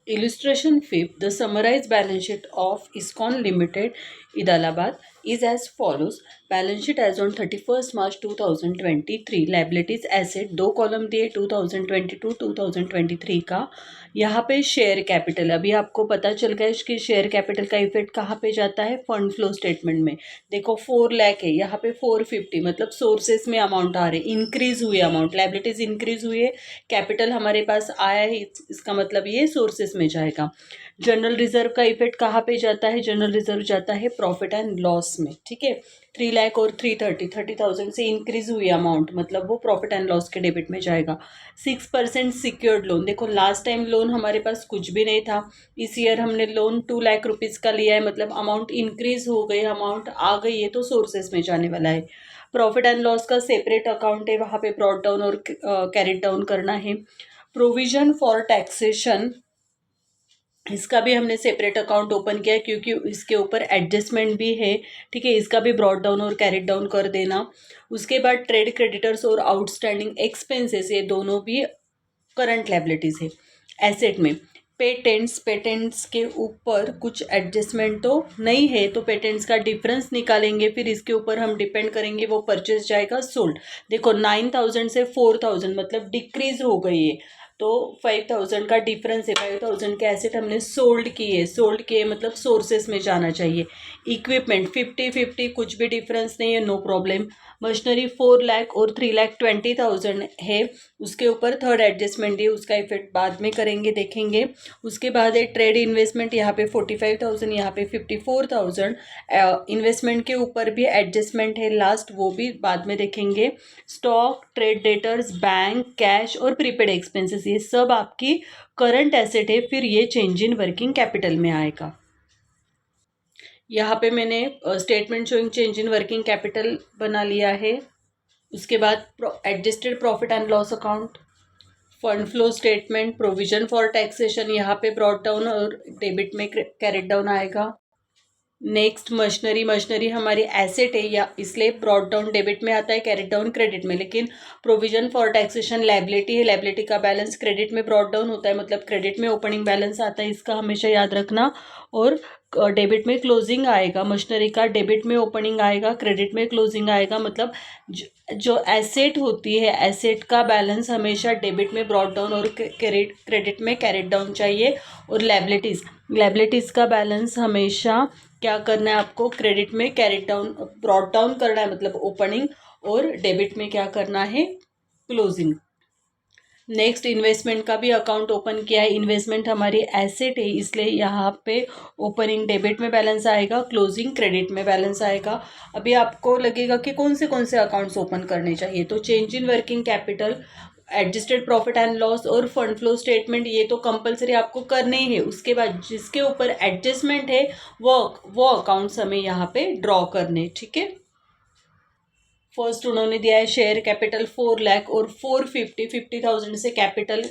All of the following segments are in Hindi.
Illustration 5. The summarized balance sheet of ISKCON Limited, Idalabad is as follows. Balance sheet as on 31st March 2023. Liabilities asset दो कॉलम दिए 2022-2023 का. यहाँ पे शेयर कैपिटल, अभी आपको पता चल गया कि शेयर कैपिटल का इफेक्ट कहाँ पे जाता है, फंड फ्लो स्टेटमेंट में. देखो 4 लाख है, यहाँ पे 450, मतलब सोर्सेस में अमाउंट आ रहे, इंक्रीज हुए अमाउंट, लाइबिलिटीज इंक्रीज हुई है, कैपिटल हमारे पास आया है, इसका मतलब ये सोर्सेस में जाएगा. जनरल रिजर्व का इफेक्ट कहाँ पे जाता है, जनरल रिजर्व जाता है प्रॉफिट एंड लॉस में. ठीक है, 3 लाख और 30,000 से इंक्रीज हुई अमाउंट, मतलब वो प्रॉफिट एंड लॉस के डेबिट में जाएगा. 6% सिक्योर्ड लोन, देखो लास्ट टाइम लोन हमारे पास कुछ भी नहीं था, इस ईयर हमने लोन 2 लाख रुपीज़ का लिया है, मतलब अमाउंट इंक्रीज हो गई, अमाउंट आ गई है, तो सोर्सेस में जाने वाला है. प्रॉफिट एंड लॉस का सेपरेट अकाउंट है, वहाँ पे ब्रॉट डाउन और कैरिड डाउन करना है. प्रोविजन फॉर टैक्सेशन, इसका भी हमने सेपरेट अकाउंट ओपन किया क्योंकि इसके ऊपर एडजस्टमेंट भी है. ठीक है, इसका भी ब्रॉट डाउन और कैरिड डाउन कर देना. उसके बाद ट्रेड क्रेडिटर्स और आउटस्टैंडिंग एक्सपेंसेस, ये दोनों भी करंट लायबिलिटीज़ है. एसेट में पेटेंट्स के ऊपर कुछ एडजस्टमेंट तो नहीं है, तो पेटेंट्स का डिफरेंस निकालेंगे, फिर इसके ऊपर हम डिपेंड करेंगे, वो परचेज जाएगा सोल्ड. देखो 9,000 से 4,000, मतलब डिक्रीज हो गई है, तो 5,000 का डिफरेंस है, 5,000 के एसेट हमने सोल्ड किए मतलब सोर्सेस में जाना चाहिए. इक्विपमेंट 50-50, कुछ भी डिफरेंस नहीं है, नो प्रॉब्लम. मशीनरी 4 लाख और 3,20,000 है, उसके ऊपर थर्ड एडजस्टमेंट है, उसका इफेक्ट बाद में करेंगे, देखेंगे. उसके बाद है ट्रेड इन्वेस्टमेंट, यहाँ पे 45,000, यहाँ पे 54,000. इन्वेस्टमेंट के ऊपर भी एडजस्टमेंट है लास्ट, वो भी बाद में देखेंगे. Stock, trade debtors, bank, cash और प्रीपेड एक्सपेंसेस, ये सब आपकी करंट एसेट है, फिर ये चेंज इन वर्किंग कैपिटल में आएगा. यहाँ पे मैंने statement showing change in working capital बना लिया है. उसके बाद adjusted profit and loss account, fund flow statement, provision for taxation, यहाँ पे ब्रॉट डाउन और डेबिट में कैरेट डाउन आएगा. नेक्स्ट मशीनरी हमारी एसेट है, या इसलिए ब्रॉट डाउन डेबिट में आता है, कैरेट डाउन क्रेडिट में. लेकिन प्रोविजन फॉर टैक्सेशन लायबिलिटी है, लायबिलिटी का बैलेंस क्रेडिट में ब्रॉट डाउन होता है, मतलब क्रेडिट में ओपनिंग बैलेंस आता है, इसका हमेशा याद रखना. और डेबिट में क्लोजिंग आएगा, मशीनरी का डेबिट में ओपनिंग आएगा, क्रेडिट में क्लोजिंग आएगा. मतलब जो एसेट होती है, एसेट का बैलेंस हमेशा डेबिट में ब्रॉट डाउन और क्रेडिट में कैरेट डाउन चाहिए. और लायबिलिटीज़ का बैलेंस हमेशा क्या करना है आपको, क्रेडिट में कैरेट डाउन ब्रॉट डाउन करना है, मतलब ओपनिंग, और डेबिट में क्या करना है, क्लोजिंग. नेक्स्ट इन्वेस्टमेंट का भी अकाउंट ओपन किया है, इन्वेस्टमेंट हमारी एसेट है, इसलिए यहाँ पे ओपनिंग डेबिट में बैलेंस आएगा, क्लोजिंग क्रेडिट में बैलेंस आएगा. अभी आपको लगेगा कि कौन से अकाउंट्स ओपन करने चाहिए, तो change in working capital, adjusted profit and loss और फंड फ्लो स्टेटमेंट, ये तो कंपलसरी आपको करने ही है. उसके बाद जिसके ऊपर एडजस्टमेंट है वो अकाउंट्स हमें यहाँ पे ड्रॉ करने. ठीक है, फर्स्ट उन्होंने दिया है शेयर कैपिटल 4 लाख और 50,000 से कैपिटल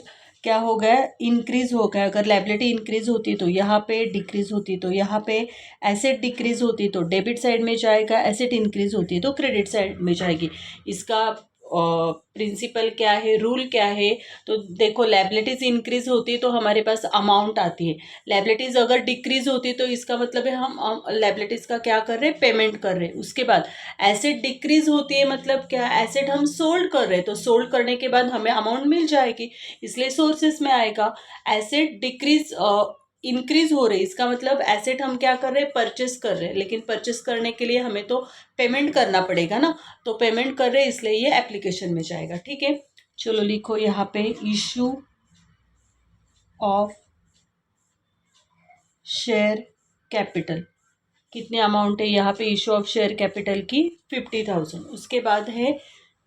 क्या हो गया, इंक्रीज हो गया. अगर लायबिलिटी इंक्रीज होती तो यहाँ पे डिक्रीज होती, तो यहाँ पे एसेट डिक्रीज होती तो डेबिट साइड में जाएगा, एसेट इंक्रीज होती तो क्रेडिट साइड में जाएगी. इसका प्रिंसिपल क्या है, रूल क्या है, तो देखो लायबिलिटीज इंक्रीज होती तो हमारे पास अमाउंट आती है, लायबिलिटीज अगर डिक्रीज होती तो इसका मतलब है हम लायबिलिटीज का क्या कर रहे हैं, पेमेंट कर रहे हैं. उसके बाद एसेट डिक्रीज होती है, मतलब क्या, एसेट हम सोल्ड कर रहे हैं, तो सोल्ड करने के बाद हमें अमाउंट मिल जाएगी, इसलिए सोर्सेस में आएगा. एसेट डिक्रीज इंक्रीज हो रही, इसका मतलब एसेट हम क्या कर रहे हैं, परचेस कर रहे हैं, लेकिन परचेस करने के लिए हमें तो पेमेंट करना पड़ेगा ना, तो पेमेंट कर रहे हैं, इसलिए ये एप्लीकेशन में जाएगा. ठीक है, चलो लिखो यहाँ पे इशू ऑफ शेयर कैपिटल, कितने अमाउंट है यहाँ पे, इशू ऑफ शेयर कैपिटल की 50,000. उसके बाद है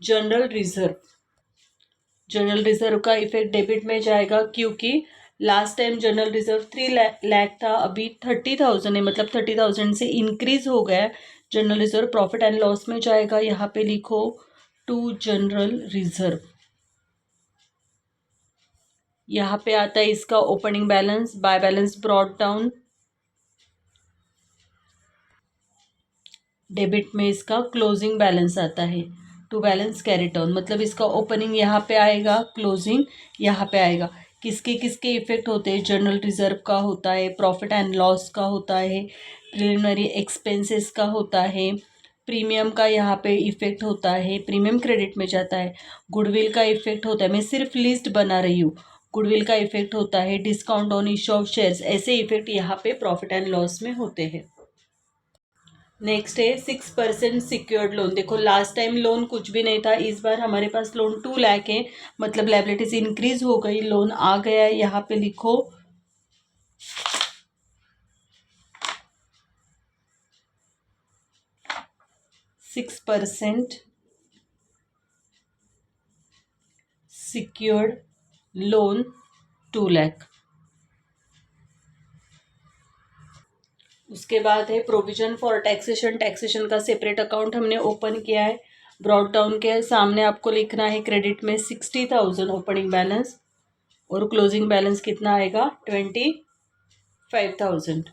जनरल रिजर्व का इफेक्ट डेबिट में जाएगा, क्योंकि last time general reserve 3 lakh था, अभी 30,000 है, मतलब 30,000 से इंक्रीज हो गया. General reserve profit and loss में जाएगा, यहाँ पे लिखो टू जनरल रिजर्व. यहाँ पे आता है इसका opening balance, by balance brought down, debit में इसका क्लोजिंग बैलेंस आता है, टू बैलेंस कैरी डाउन, मतलब इसका ओपनिंग यहाँ पे आएगा, क्लोजिंग यहाँ पे आएगा. किसके किसके इफ़ेक्ट होते हैं, जनरल रिजर्व का होता है, प्रॉफिट एंड लॉस का होता है, प्रिलिमिनरी एक्सपेंसेस का होता है, प्रीमियम का यहाँ पे इफ़ेक्ट होता है, प्रीमियम क्रेडिट में जाता है, गुडविल का इफ़ेक्ट होता है, मैं सिर्फ लिस्ट बना रही हूँ, गुडविल का इफ़ेक्ट होता है, discount on issue of shares, ऐसे इफ़ेक्ट यहाँ पे प्रॉफिट एंड लॉस में होते हैं। नेक्स्ट है 6% सिक्योर्ड लोन। देखो लास्ट टाइम लोन कुछ भी नहीं था, इस बार हमारे पास लोन 2 लाख है, मतलब लाइबिलिटीज इंक्रीज हो गई, लोन आ गया है। यहाँ पे लिखो 6% सिक्योर्ड लोन 2 लाख। उसके बाद है प्रोविजन फॉर टैक्सेशन, टैक्सेशन का सेपरेट अकाउंट हमने ओपन किया है, ब्रॉड डाउन के सामने आपको लिखना है क्रेडिट में 60,000 ओपनिंग बैलेंस और क्लोजिंग बैलेंस कितना आएगा 25,000।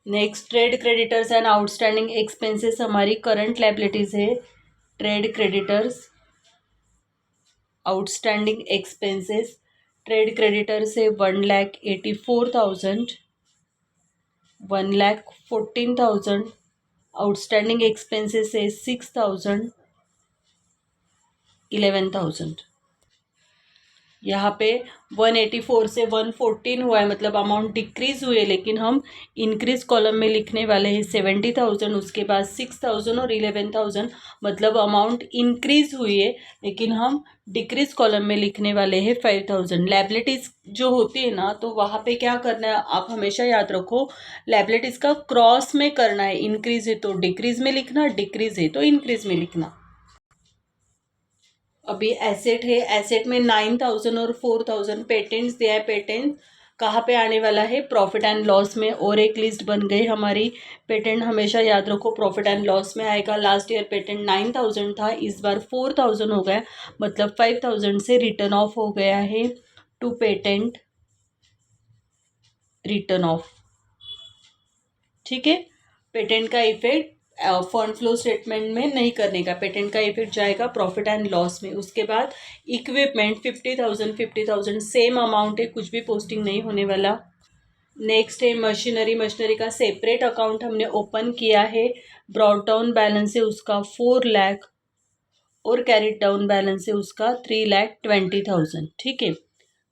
Next trade creditors and outstanding expenses हमारी करंट लाइबिलिटीज है, trade creditors outstanding expenses, trade creditors है 1,84,000, 1,14,000, आउटस्टैंडिंग एक्सपेंसेस है 6,000, 11,000। यहाँ पे 184 से 114 हुआ है, मतलब अमाउंट डिक्रीज हुए, लेकिन हम इंक्रीज कॉलम में लिखने वाले हैं 70,000, उसके बाद 6,000 और 11,000, मतलब अमाउंट इंक्रीज हुई है, लेकिन हम डिक्रीज कॉलम में लिखने वाले हैं 5,000। लाइबिलिटीज जो होती है ना, तो वहाँ पे क्या करना है, आप हमेशा याद रखो, लाइबिलिटीज का क्रॉस में करना है, इंक्रीज है तो डिक्रीज में लिखना, डिक्रीज है तो इंक्रीज में लिखना। अभी एसेट है, एसेट में 9,000 और 4,000 पेटेंट्स दिया है। पेटेंट कहाँ पे आने वाला है, प्रॉफिट एंड लॉस में, और एक लिस्ट बन गई हमारी। पेटेंट हमेशा याद रखो प्रॉफिट एंड लॉस में आएगा। लास्ट ईयर पेटेंट 9,000 था, इस बार 4,000 हो गया, मतलब 5,000 से रिटर्न ऑफ हो गया है। टू पेटेंट रिटर्न ऑफ, ठीक है। पेटेंट का इफेक्ट फंड फ्लो स्टेटमेंट में नहीं करने का, पेटेंट का इफेक्ट जाएगा प्रॉफिट एंड लॉस में। उसके बाद इक्विपमेंट 50,000 50,000 सेम अमाउंट है, कुछ भी पोस्टिंग नहीं होने वाला। नेक्स्ट है मशीनरी, मशीनरी का सेपरेट अकाउंट हमने ओपन किया है, ब्रॉट डाउन बैलेंस है उसका 4 लाख और कैरिड डाउन बैलेंस है उसका 3,20,000, ठीक है।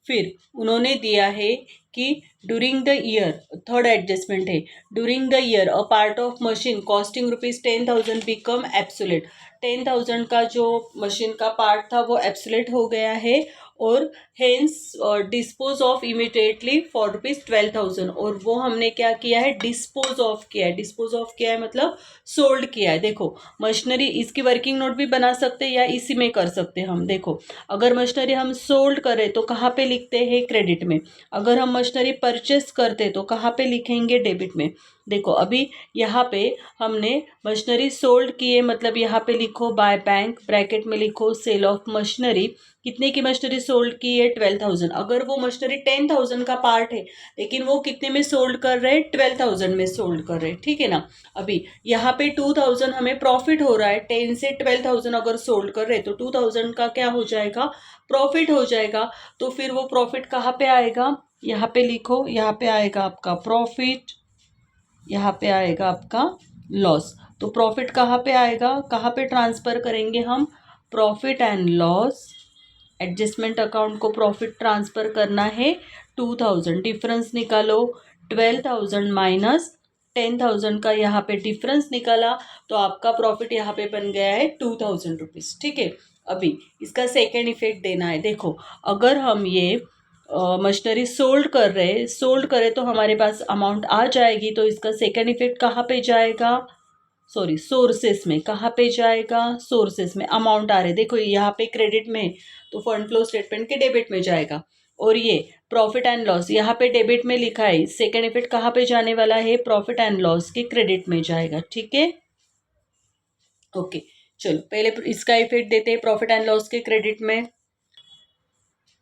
फिर उन्होंने दिया है कि during the year, third adjustment है, during the year a part of machine costing ₹10,000 become obsolete. 10,000 का जो मशीन का पार्ट था वो एब्सोलेट हो गया है, और hence dispose of immediately for ₹12,000, और वो हमने क्या किया है, डिस्पोज ऑफ किया है। डिस्पोज ऑफ किया है मतलब सोल्ड किया है। देखो मशीनरी, इसकी वर्किंग नोट भी बना सकते हैं या इसी में कर सकते हैं हम। देखो अगर मशीनरी हम सोल्ड करें तो कहाँ पे लिखते हैं, क्रेडिट में। अगर हम मशीनरी परचेस करते तो कहाँ पे लिखेंगे, डेबिट में। देखो अभी यहाँ पे हमने मशीनरी सोल्ड किए, मतलब यहाँ पे लिखो बाय बैंक, ब्रैकेट में लिखो सेल ऑफ मशीनरी। कितने की मशीनरी सोल्ड की है, 12,000। अगर वो मशीनरी 10,000 का पार्ट है, लेकिन वो कितने में सोल्ड कर रहे हैं, 12,000 में सोल्ड कर रहे हैं, ठीक है ना। अभी यहाँ पे 2,000 हमें प्रॉफिट हो रहा है, 10 से 12,000 अगर सोल्ड कर रहे हैं तो 2,000 का क्या हो जाएगा, प्रॉफिट हो जाएगा। तो फिर वो प्रॉफिट कहाँ पे आएगा, यहाँ पे लिखो, यहाँ पे आएगा आपका प्रॉफिट, यहाँ पे आएगा आपका लॉस। तो प्रॉफिट कहाँ पे आएगा, कहाँ पे ट्रांसफर करेंगे हम, profit and loss, adjustment account को प्रॉफिट ट्रांसफर करना है 2,000, डिफरेंस निकालो, 12,000 माइनस 10,000 का यहाँ पे डिफरेंस निकाला, तो आपका प्रॉफिट यहाँ पे बन गया है 2,000 रुपीज़, ठीक है। अभी इसका सेकेंड इफेक्ट देना है। देखो अगर हम ये मशीनरी सोल्ड कर रहे हैं, सोल्ड करें तो हमारे पास अमाउंट आ जाएगी, तो इसका सेकेंड इफेक्ट कहाँ पे जाएगा, सॉरी सोर्सेस में, कहाँ पे जाएगा, सोर्सेस में अमाउंट आ रहे, देखो यहाँ पे क्रेडिट में, तो फंड फ्लो स्टेटमेंट के डेबिट में जाएगा। और ये प्रॉफिट एंड लॉस यहाँ पे डेबिट में लिखा है, सेकेंड इफेक्ट कहाँ पे जाने वाला है, प्रॉफिट एंड लॉस के क्रेडिट में जाएगा, ठीक है। ओके चलो पहले इसका इफेक्ट देते हैं प्रॉफिट एंड लॉस के क्रेडिट में।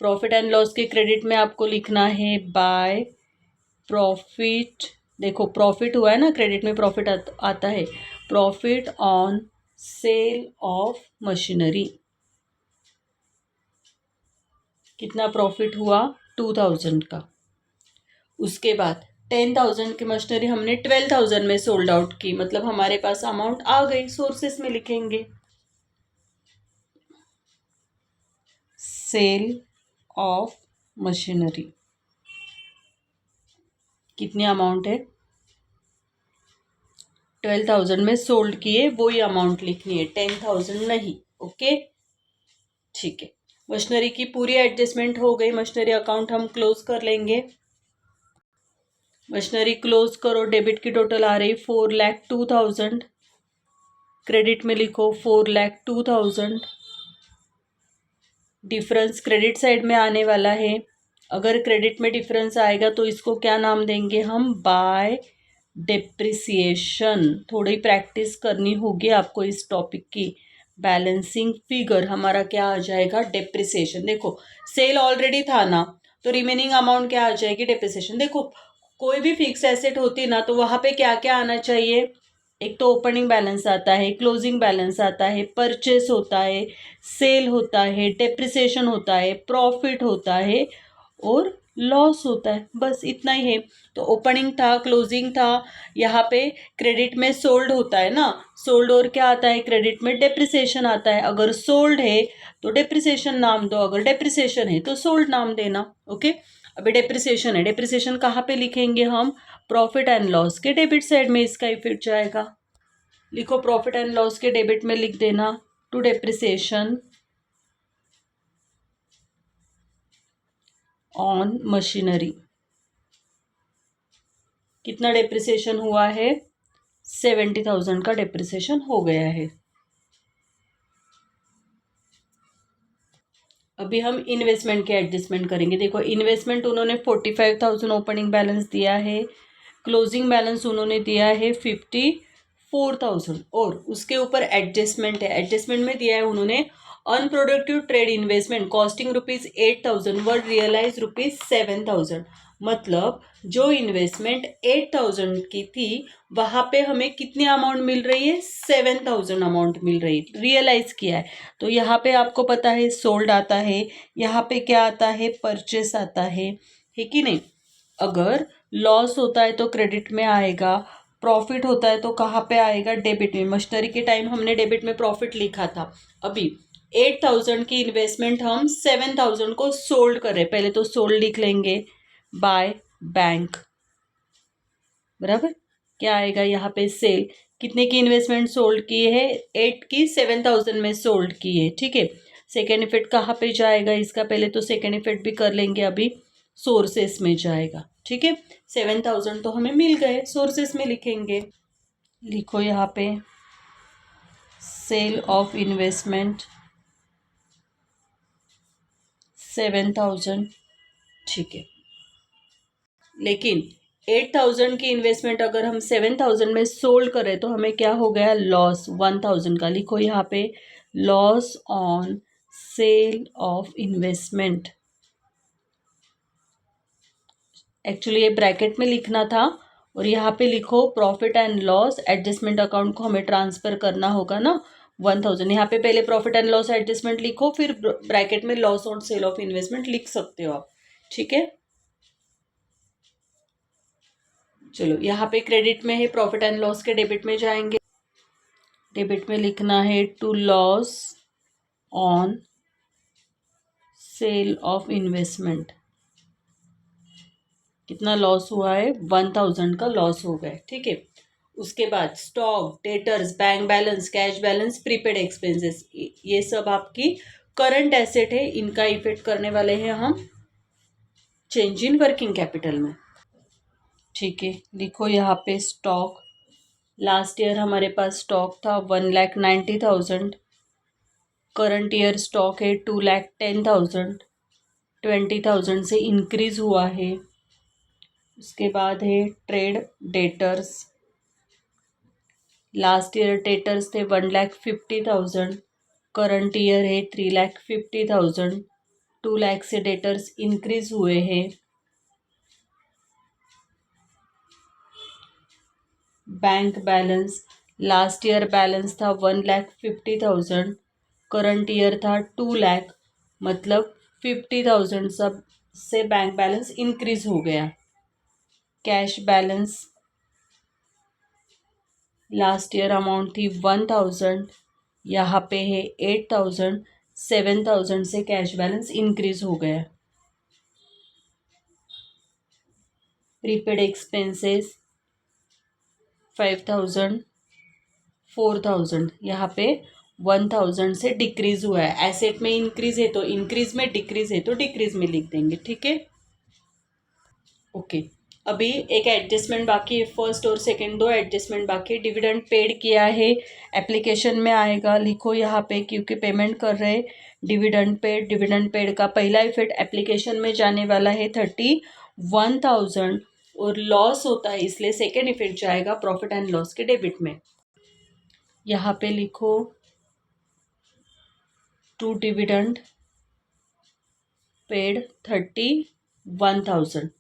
प्रॉफिट एंड लॉस के क्रेडिट में आपको लिखना है बाय प्रॉफिट, देखो प्रॉफिट हुआ है ना, क्रेडिट में प्रॉफिट आता है, profit on sale of machinery. कितना प्रॉफिट हुआ? 2000 का। उसके बाद 10,000 की मशीनरी हमने 12,000 में सोल्ड आउट की, मतलब हमारे पास अमाउंट आ गई। सोर्सेस में लिखेंगे सेल ऑफ मशीनरी, कितनी अमाउंट है? 12,000 में सोल्ड किए, वही अमाउंट लिखनी है, 10,000 नहीं। ओके, ठीक है। मशीनरी की पूरी एडजस्टमेंट हो गई, मशीनरी अकाउंट हम क्लोज कर लेंगे। मशीनरी क्लोज करो। डेबिट की टोटल आ रही 4,02,000, क्रेडिट में लिखो 4,02,000। डिफरेंस क्रेडिट साइड में आने वाला है। अगर क्रेडिट में डिफरेंस आएगा तो इसको क्या नाम देंगे हम? Bye depreciation. थोड़ी प्रैक्टिस करनी होगी आपको इस टॉपिक की। बैलेंसिंग फिगर हमारा क्या आ जाएगा? डेप्रिसिएशन। देखो सेल ऑलरेडी था ना, तो रिमेनिंग अमाउंट क्या आ जाएगी? डेप्रिसिएशन। देखो कोई भी फिक्स एसेट होती ना, तो वहां पे क्या क्या आना चाहिए? एक तो ओपनिंग बैलेंस आता है, क्लोजिंग बैलेंस आता है, परचेस होता है, सेल होता है, डेप्रिसिएशन होता है, प्रॉफिट होता है और लॉस होता है। बस इतना ही है। तो ओपनिंग था, क्लोजिंग था, यहाँ पे क्रेडिट में सोल्ड होता है ना, सोल्ड और क्या आता है? क्रेडिट में डेप्रिसिएशन आता है। अगर सोल्ड है तो डेप्रिसिएशन नाम दो, अगर डेप्रिसिएशन है तो सोल्ड नाम देना। ओके, अभी डेप्रिसिएशन है, डेप्रिसिएशन कहाँ पे लिखेंगे हम? प्रॉफिट एंड लॉस के डेबिट साइड में इसका इफेक्ट जाएगा। लिखो प्रॉफिट एंड लॉस के डेबिट में लिख देना टू डेप्रिसिएशन ऑन मशीनरी। कितना डेप्रिसिएशन हुआ है? 70,000 का डेप्रिसिएशन हो गया है। अभी हम इन्वेस्टमेंट के एडजस्टमेंट करेंगे। देखो इन्वेस्टमेंट उन्होंने 45,000 ओपनिंग बैलेंस दिया है, क्लोजिंग बैलेंस उन्होंने दिया है 54,000 और उसके ऊपर एडजस्टमेंट है। एडजस्टमेंट में दिया है उन्होंने अनप्रोडक्टिव ट्रेड इन्वेस्टमेंट कॉस्टिंग ₹8,000 वर रियलाइज ₹7,000। मतलब जो इन्वेस्टमेंट 8,000 की थी वहां पे हमें कितनी अमाउंट मिल रही है? 7,000 अमाउंट मिल रही है, रियलाइज किया है। तो यहाँ पे आपको पता है सोल्ड आता है, यहाँ पे क्या आता है? परचेस आता है कि नहीं? अगर लॉस होता है तो क्रेडिट में आएगा, प्रॉफिट होता है तो कहाँ पे आएगा? डेबिट में। मशीनरी के टाइम हमने डेबिट में प्रॉफिट लिखा था। अभी 8,000 की इन्वेस्टमेंट हम 7,000 को सोल्ड कर रहे हैं, पहले तो सोल्ड लिख लेंगे बाय बैंक, बराबर। क्या आएगा यहाँ पे? सेल। कितने की इन्वेस्टमेंट सोल्ड की है? 8 की 7,000 में सोल्ड की है, ठीक है। सेकेंड इफेक्ट कहाँ पे जाएगा इसका? पहले तो सेकेंड इफेक्ट भी कर लेंगे। अभी सोर्सेस में जाएगा, ठीक है। 7,000 तो हमें मिल गए, सोर्सेस में लिखेंगे। लिखो यहाँ पे सेल ऑफ इन्वेस्टमेंट 7,000, ठीक है। लेकिन 8,000 की इन्वेस्टमेंट अगर हम 7,000 में सोल्ड करें तो हमें क्या हो गया? लॉस 1,000 का। लिखो यहाँ पे loss on sale of investment. Actually ये ब्रैकेट में लिखना था और यहाँ पे लिखो profit and loss adjustment account को हमें ट्रांसफर करना होगा ना 1,000। यहाँ पे पहले प्रॉफिट एंड लॉस एडजस्टमेंट लिखो, फिर ब्रैकेट में loss on sale of investment लिख सकते हो आप, ठीक है। चलो यहाँ पे क्रेडिट में है, प्रॉफिट एंड लॉस के डेबिट में जाएंगे। डेबिट में लिखना है to loss on sale of investment. कितना लॉस हुआ है? 1,000 का लॉस हो गया, ठीक है। उसके बाद stock, debtors, bank balance, cash balance, prepaid expenses, ये सब आपकी करंट एसेट है। इनका इफेक्ट करने वाले हैं हम चेंज इन वर्किंग कैपिटल में, ठीक है। लिखो यहाँ पे स्टॉक। लास्ट ईयर हमारे पास स्टॉक था 1,90,000, करंट ईयर स्टॉक है 2,10,000, 20,000 से इंक्रीज हुआ है। उसके बाद है trade debtors. Last year debtors थे 1,50,000, करंट ईयर है 3,50,000, 2,00,000 से डेटर्स इंक्रीज हुए हैं। Bank balance, last year balance था 1,50,000, करंट ईयर था 2,00,000, मतलब 50,000 सब से बैंक बैलेंस इंक्रीज हो गया। Cash balance last year amount थी 1,000, यहाँ पे है 8,000, 7,000 से कैश बैलेंस इंक्रीज हो गया। प्रीपेड एक्सपेंसेस 5,000, 4,000, यहाँ पे 1,000 से डिक्रीज हुआ है। एसेट में इंक्रीज है तो इंक्रीज में, डिक्रीज है तो डिक्रीज में लिख देंगे। ठीक है, ओके। अभी एक एडजस्टमेंट बाकी है, फर्स्ट और सेकंड दो एडजस्टमेंट बाकी है। डिविडेंड पेड किया है, एप्लीकेशन में आएगा, लिखो यहाँ पे क्योंकि पेमेंट कर रहे हैं। डिविडेंड पेड का पहला इफेक्ट एप्लीकेशन में जाने वाला है 31,000 और लॉस होता है इसलिए सेकेंड इफेक्ट जाएगा प्रॉफिट एंड लॉस के डेबिट में। यहाँ पे लिखो टू डिविडेंड पेड 31,000।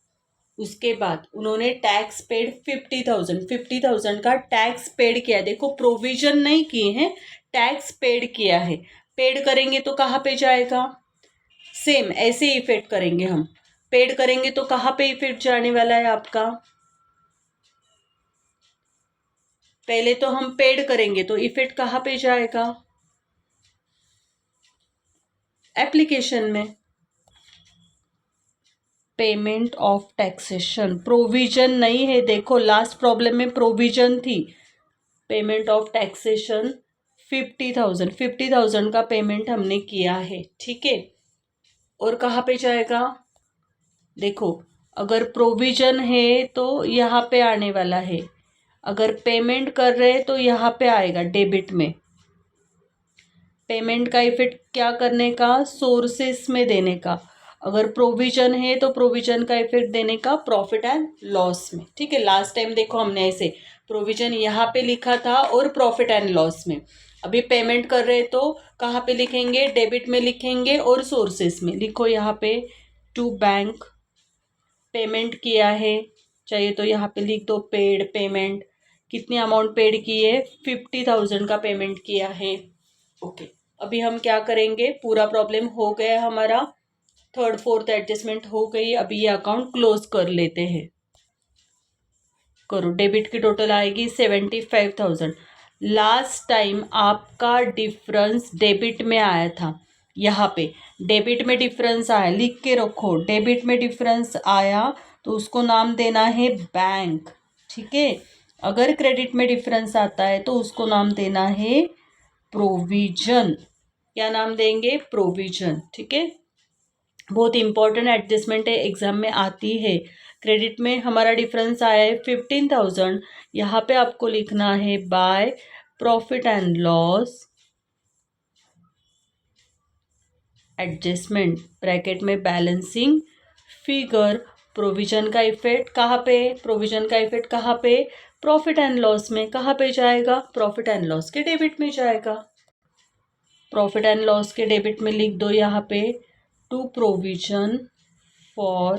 उसके बाद उन्होंने टैक्स पेड 50,000 का टैक्स पेड किया। देखो प्रोविजन नहीं किए हैं, टैक्स पेड किया है। पेड करेंगे तो कहाँ पे जाएगा, सेम ऐसे ही इफेक्ट करेंगे हम। पेड करेंगे तो कहाँ पे इफेक्ट जाने वाला है आपका, पहले तो हम पेड करेंगे तो इफेक्ट कहाँ पे जाएगा, एप्लीकेशन में। पेमेंट ऑफ टैक्सेशन प्रोविजन नहीं है, देखो लास्ट प्रॉब्लम में प्रोविजन थी। पेमेंट ऑफ टैक्सेशन 50,000 का पेमेंट हमने किया है। ठीक है, और कहाँ पे जाएगा, देखो अगर प्रोविजन है तो यहाँ पे आने वाला है, अगर पेमेंट कर रहे हैं तो यहाँ पे आएगा डेबिट में। पेमेंट का इफेक्ट क्या करने का, सोर्सेस में देने का। अगर प्रोविजन है तो प्रोविजन का इफेक्ट देने का प्रॉफिट एंड लॉस में। ठीक है, लास्ट टाइम देखो हमने ऐसे प्रोविजन यहाँ पे लिखा था और प्रॉफिट एंड लॉस में। अभी पेमेंट कर रहे तो कहाँ पे लिखेंगे, डेबिट में लिखेंगे और सोर्सेस में। लिखो यहाँ पे टू बैंक पेमेंट किया है, चाहिए तो यहाँ पे लिख दो पेड पेमेंट। कितनी अमाउंट पेड की है, 50,000 का पेमेंट किया है। ओके, अभी हम क्या करेंगे, पूरा प्रॉब्लम हो गया हमारा, थर्ड फोर्थ एडजस्टमेंट हो गई। अभी ये अकाउंट क्लोज कर लेते हैं। करो, डेबिट की टोटल आएगी 75,000। लास्ट टाइम आपका डिफरेंस डेबिट में आया था, यहाँ पे डेबिट में डिफरेंस आया, लिख के रखो। डेबिट में डिफरेंस आया तो उसको नाम देना है बैंक। ठीक है, अगर क्रेडिट में डिफरेंस आता है तो उसको नाम देना है प्रोविजन। क्या नाम देंगे, प्रोविजन। ठीक है, बहुत इंपॉर्टेंट एडजस्टमेंट है, एग्जाम में आती है। क्रेडिट में हमारा डिफरेंस आया है 15,000, यहाँ पे आपको लिखना है by profit and loss adjustment bracket में बैलेंसिंग फिगर। प्रोविजन का इफेक्ट कहाँ पे, प्रोविजन का इफेक्ट कहाँ पे, प्रॉफिट एंड लॉस में। कहाँ पे जाएगा, प्रॉफिट एंड लॉस के डेबिट में जाएगा। प्रॉफिट एंड लॉस के डेबिट में लिख दो यहाँ पे टू प्रोविजन फॉर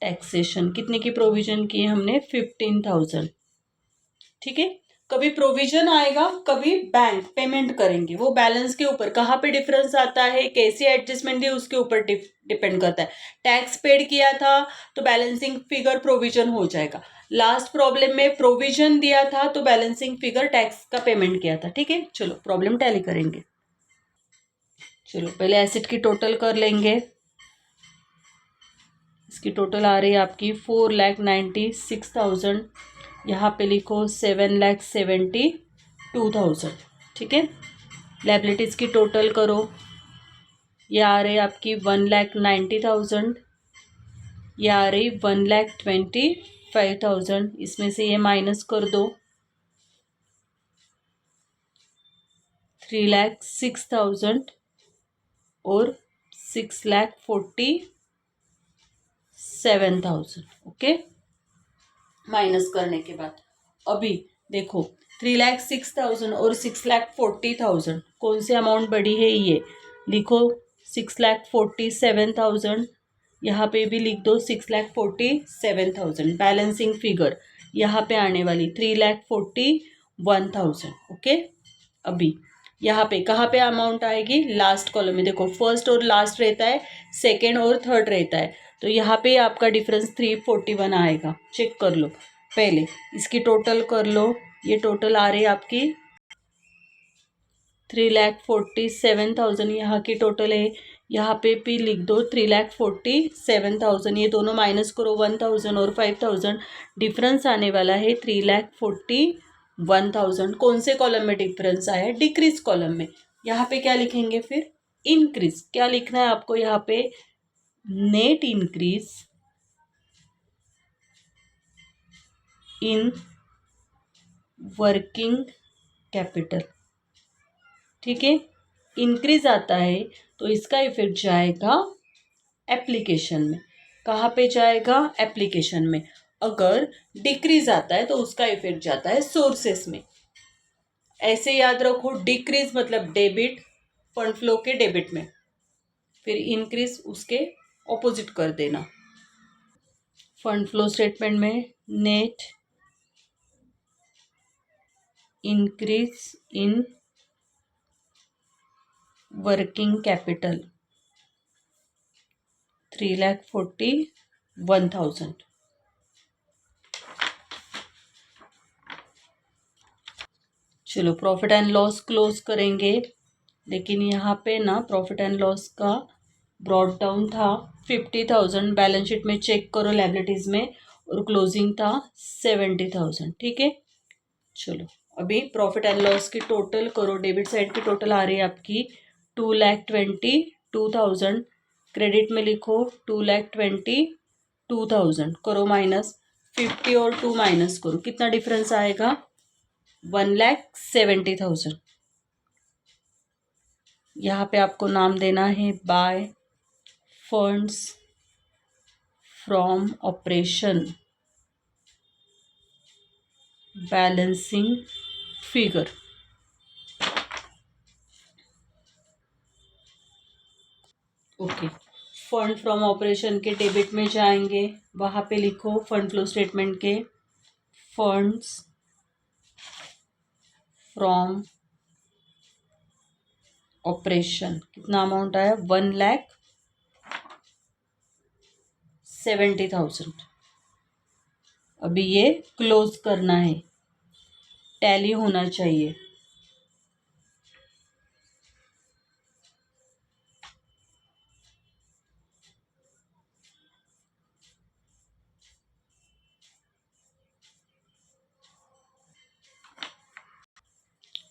टैक्सेशन। कितने की प्रोविजन की हमने, 15,000। ठीक है, कभी प्रोविजन आएगा कभी बैंक पेमेंट करेंगे, वो बैलेंस के ऊपर कहाँ पे डिफरेंस आता है, कैसी एडजस्टमेंट है उसके ऊपर डिपेंड करता है। टैक्स पेड किया था तो बैलेंसिंग फिगर प्रोविजन हो जाएगा। लास्ट प्रॉब्लम में प्रोविजन दिया था तो बैलेंसिंग फिगर टैक्स का पेमेंट किया था। ठीक है, चलो प्रॉब्लम टैली करेंगे। चलो पहले एसेट की टोटल कर लेंगे। इसकी टोटल आ रही है आपकी 4,96,000। यहाँ पे लिखो 7,72,000। ठीक है, लायबिलिटीज़ की टोटल करो, ये आ रही आपकी 1,90,000, ये आ रही 1,25,000। इसमें से ये माइनस कर दो, 3,06,000 और 6,47,000। ओके, माइनस करने के बाद अभी देखो 3,06,000 और 6,40,000 कौन सी अमाउंट बढ़ी है, ये लिखो 6,47,000। यहाँ पे भी लिख दो 6,47,000। बैलेंसिंग फिगर यहाँ पे आने वाली 3,41,000। ओके, अभी यहाँ पे कहाँ पे अमाउंट आएगी, लास्ट कॉलम में। देखो फर्स्ट और लास्ट रहता है, सेकेंड और थर्ड रहता है, तो यहाँ पे आपका डिफरेंस 341 आएगा। चेक कर लो, पहले इसकी टोटल कर लो। ये टोटल आ रही है आपकी 3,47,000, यहाँ की टोटल है। यहाँ पे भी लिख दो 3,47,000, ये दोनों माइनस करो, 1,000 और 5,000, डिफरेंस आने वाला है 3,41,000। कौन से कॉलम में डिफरेंस आया है, डिक्रीज कॉलम में। यहाँ पे क्या लिखेंगे फिर, इंक्रीज। क्या लिखना है आपको यहाँ पे, net increase in working capital. ठीक है, इंक्रीज आता है तो इसका इफेक्ट जाएगा एप्लीकेशन में। कहाँ पे जाएगा, एप्लीकेशन में। अगर डिक्रीज आता है तो उसका इफेक्ट जाता है सोर्सेस में। ऐसे याद रखो, डिक्रीज मतलब डेबिट, फंड फ्लो के डेबिट में, फिर इंक्रीज उसके ऑपोजिट कर देना। फंड फ्लो स्टेटमेंट में net increase in working capital 3,41,000। चलो प्रॉफिट एंड लॉस क्लोज करेंगे, लेकिन यहाँ पे ना प्रॉफिट एंड लॉस का ब्रॉड डाउन था 50,000। बैलेंस शीट में चेक करो लायबिलिटीज़ में, और क्लोजिंग था 70,000। ठीक है, चलो अभी प्रॉफिट एंड लॉस की टोटल करो। डेबिट साइड की टोटल आ रही है आपकी 2,22,000। क्रेडिट में लिखो 2,22,000, करो माइनस, 50 और 2 माइनस करो, कितना डिफरेंस आएगा, 1,70,000। यहाँ पे आपको नाम देना है by funds from operation balancing figure. Okay, fund from operation के डेबिट में जाएंगे, वहाँ पे लिखो फंड फ्लो स्टेटमेंट के फंड्स फ्रॉम ऑपरेशन, कितना अमाउंट आया, 1,70,000। अभी ये क्लोज करना है, टैली होना चाहिए।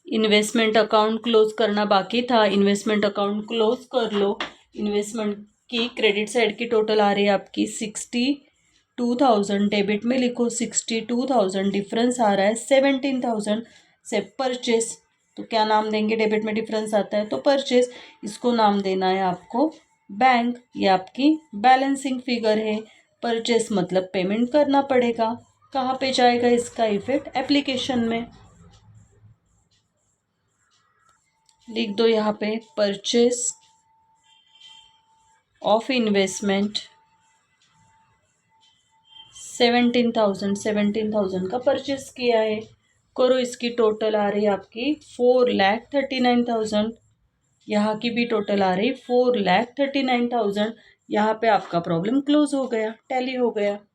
इन्वेस्टमेंट अकाउंट क्लोज करना बाकी था, इन्वेस्टमेंट अकाउंट क्लोज कर लो। इन्वेस्टमेंट की क्रेडिट साइड की टोटल आ रही है आपकी 62,000। डेबिट में लिखो 62,000, डिफरेंस आ रहा है 17,000 से परचेस। तो क्या नाम देंगे, डेबिट में डिफरेंस आता है तो परचेस, इसको नाम देना है आपको बैंक। ये आपकी बैलेंसिंग फिगर है, परचेस मतलब पेमेंट करना पड़ेगा। कहाँ पे जाएगा इसका इफेक्ट, एप्लीकेशन में। लिख दो यहाँ पे परचेस ऑफ इन्वेस्टमेंट 17,000 का परचेस किया है। करो, इसकी टोटल आ रही है आपकी 4,39,000। यहाँ की भी टोटल आ रही 4,39,000। यहाँ पे आपका प्रॉब्लम क्लोज हो गया, टैली हो गया।